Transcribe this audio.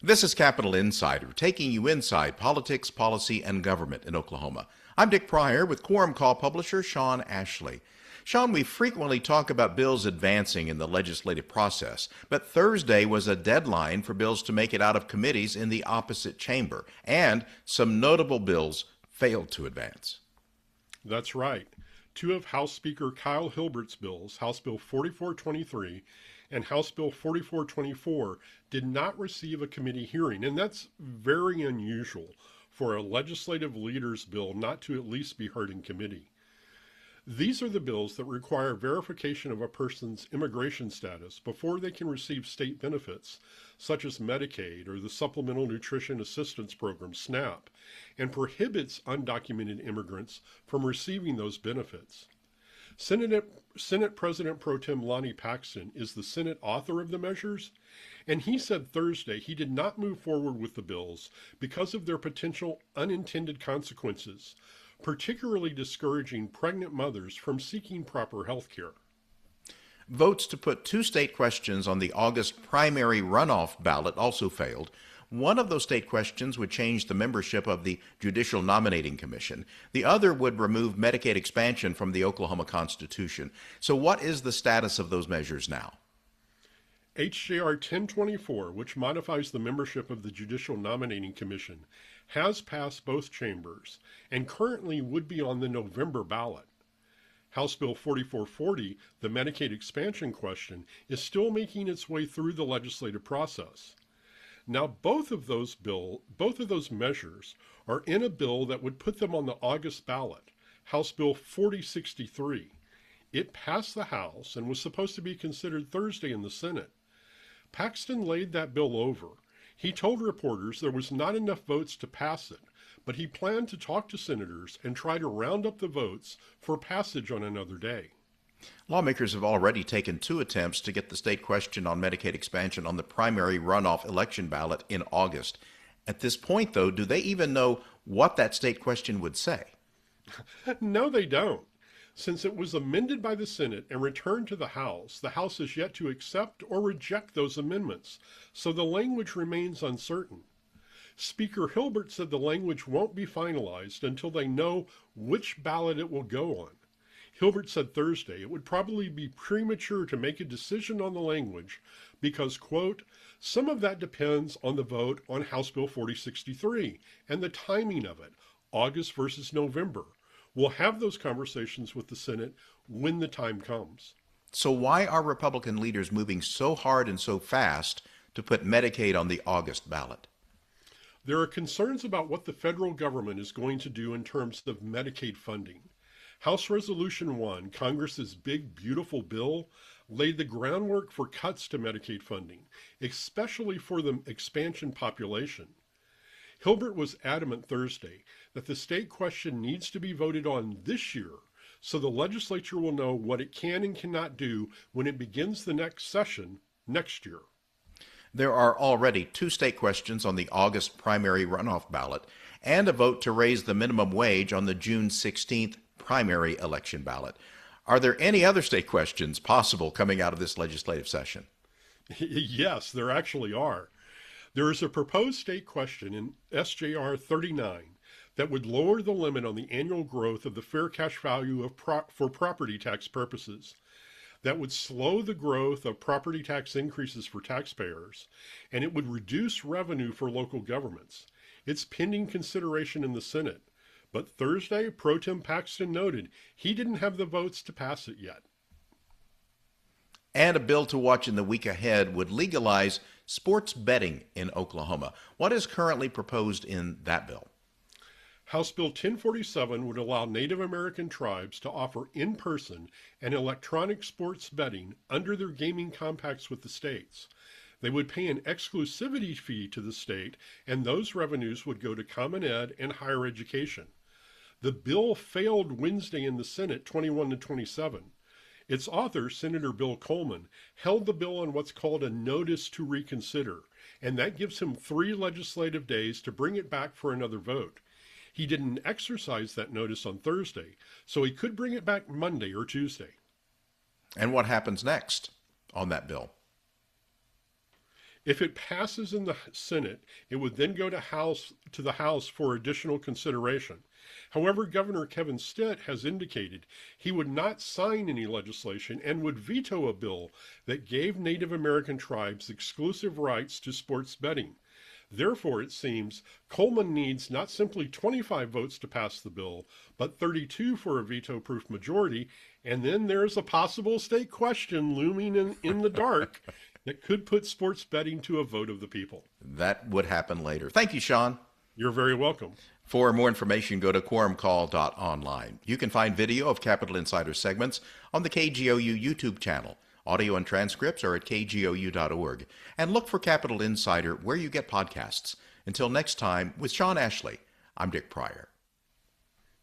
This is Capital Insider, taking you inside politics, policy, and government in Oklahoma. I'm Dick Pryor with Quorum Call publisher Sean Ashley. Sean, we frequently talk about bills advancing in the legislative process, but Thursday was a deadline for bills to make it out of committees in the opposite chamber, and some notable bills failed to advance. That's right. Two of House Speaker Kyle Hilbert's bills, House Bill 4423 and House Bill 4424, did not receive a committee hearing, and that's very unusual for a legislative leader's bill not to at least be heard in committee. These are the bills that require verification of a person's immigration status before they can receive state benefits, such as Medicaid or the Supplemental Nutrition Assistance Program, SNAP, and prohibits undocumented immigrants from receiving those benefits. Senate President Pro Tem Lonnie Paxton is the Senate author of the measures, and he said Thursday he did not move forward with the bills because of their potential unintended consequences, particularly discouraging pregnant mothers from seeking proper health care. Votes to put two state questions on the August primary runoff ballot also failed. One of those state questions would change the membership of the Judicial Nominating Commission. The other would remove Medicaid expansion from the Oklahoma Constitution. So what is the status of those measures now? HJR 1024, which modifies the membership of the Judicial Nominating Commission, has passed both chambers and currently would be on the November ballot. House Bill 4440, the Medicaid expansion question, is still making its way through the legislative process. Now, both of those measures are in a bill that would put them on the August ballot, House Bill 4063. It passed the House and was supposed to be considered Thursday in the Senate. Paxton laid that bill over. He told reporters there was not enough votes to pass it, but he planned to talk to senators and try to round up the votes for passage on another day. Lawmakers have already taken two attempts to get the state question on Medicaid expansion on the primary runoff election ballot in August. At this point, though, do they even know what that state question would say? No, they don't. Since it was amended by the Senate and returned to the House has yet to accept or reject those amendments, so the language remains uncertain. Speaker Hilbert said the language won't be finalized until they know which ballot it will go on. Hilbert said Thursday it would probably be premature to make a decision on the language because, quote, some of that depends on the vote on House Bill 4063 and the timing of it, August versus November. We'll have those conversations with the Senate when the time comes. So why are Republican leaders moving so hard and so fast to put Medicaid on the August ballot? There are concerns about what the federal government is going to do in terms of Medicaid funding. House Resolution 1, Congress's big, beautiful bill, laid the groundwork for cuts to Medicaid funding, especially for the expansion population. Hilbert was adamant Thursday that the state question needs to be voted on this year so the legislature will know what it can and cannot do when it begins the next session next year. There are already two state questions on the August primary runoff ballot and a vote to raise the minimum wage on the June 16th primary election ballot. Are there any other state questions possible coming out of this legislative session? Yes, there actually are. There is a proposed state question in SJR 39 that would lower the limit on the annual growth of the fair cash value for property tax purposes. That would slow the growth of property tax increases for taxpayers, and it would reduce revenue for local governments. It's pending consideration in the Senate, but Thursday, Pro Tem Paxton noted he didn't have the votes to pass it yet. And a bill to watch in the week ahead would legalize sports betting in Oklahoma. What is currently proposed in that bill? House Bill 1047 would allow Native American tribes to offer in-person and electronic sports betting under their gaming compacts with the states. They would pay an exclusivity fee to the state, and those revenues would go to Common Ed and higher education. The bill failed Wednesday in the Senate 21-27. Its author, Senator Bill Coleman, held the bill on what's called a notice to reconsider, and that gives him 3 legislative days to bring it back for another vote. He didn't exercise that notice on Thursday, so he could bring it back Monday or Tuesday. And what happens next on that bill? If it passes in the Senate, it would then go to the House for additional consideration. However, Governor Kevin Stitt has indicated he would not sign any legislation and would veto a bill that gave Native American tribes exclusive rights to sports betting. Therefore, it seems Coleman needs not simply 25 votes to pass the bill, but 32 for a veto-proof majority, and then there's a possible state question looming in the dark that could put sports betting to a vote of the people. That would happen later. Thank you, Sean. You're very welcome. For more information, go to quorumcall.online. You can find video of Capitol Insider segments on the KGOU YouTube channel. Audio and transcripts are at kgou.org. And look for Capitol Insider where you get podcasts. Until next time, with Sean Ashley, I'm Dick Pryor.